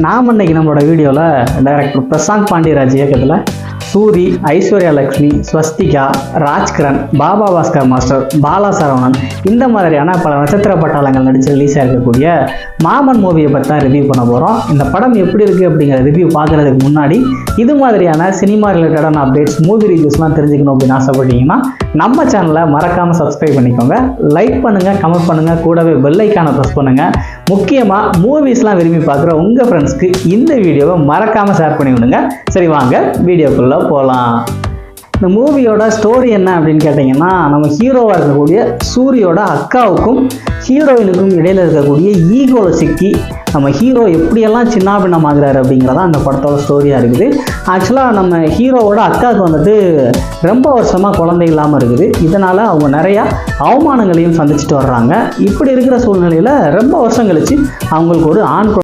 நாம் இன்னைக்கு நம்மளோட வீடியோவில் டைரக்டர் பிரசாந்த் பாண்டியராஜ் இயக்கத்தில் சூரி, ஐஸ்வர்யா லக்ஷ்மி, ஸ்வஸ்திகா, ராஜ்கிரண், பாபா பாஸ்கர் மாஸ்டர், பாலா சரவணன் இந்த மாதிரியான பல நட்சத்திர பட்டாளங்கள் நடித்து ரிலீஸ் ஆகிருக்கக்கூடிய மாமன் மூவியை பற்றி தான் ரிவ்யூ பண்ண போகிறோம். இந்த படம் எப்படி இருக்குது அப்படிங்கிற ரிவ்யூ பார்க்குறதுக்கு முன்னாடி இது மாதிரியான சினிமா ரிலேட்டடான அப்டேட்ஸ், மூவி ரிவ்யூஸ்லாம் தெரிஞ்சுக்கணும் அப்படின்னு ஆசைப்பட்டீங்கன்னா நம்ம சேனலை மறக்காமல் சப்ஸ்கிரைப் பண்ணிக்கோங்க. லைக் பண்ணுங்கள், கமெண்ட் பண்ணுங்கள், கூடவே பெல் ஐக்கானை ப்ரெஸ் பண்ணுங்கள். முக்கியமாக மூவிஸ்லாம் விரும்பி பார்க்குற உங்கள் ஃப்ரெண்ட்ஸ்க்கு இந்த வீடியோவை மறக்காமல் ஷேர் பண்ணி விடுங்க. சரி, வாங்க வீடியோக்குள்ளே போகலாம். இந்த மூவியோட ஸ்டோரி என்ன அப்படின்னு கேட்டிங்கன்னா, நம்ம ஹீரோவாக இருக்கக்கூடிய சூரியோட அக்காவுக்கும் ஹீரோயினுக்கும் இடையில் இருக்கக்கூடிய ஈகோவில் சிக்கி நம்ம ஹீரோ எப்படியெல்லாம் சின்னாபின்னமாகிறாரு அப்படிங்கிறதான் அந்த படத்தோட ஸ்டோரியாக இருக்குது. ஆக்சுவலாக நம்ம ஹீரோவோட அக்காவுக்கு வந்துட்டு ரொம்ப வருஷமாக குழந்தை இல்லாமல் இருக்குது. இதனால் அவங்க நிறையா அவமானங்களையும் சந்திச்சுட்டு வர்றாங்க. இப்படி இருக்கிற சூழ்நிலையில் ரொம்ப வருஷம் கழித்து அவங்களுக்கு ஒரு ஆண்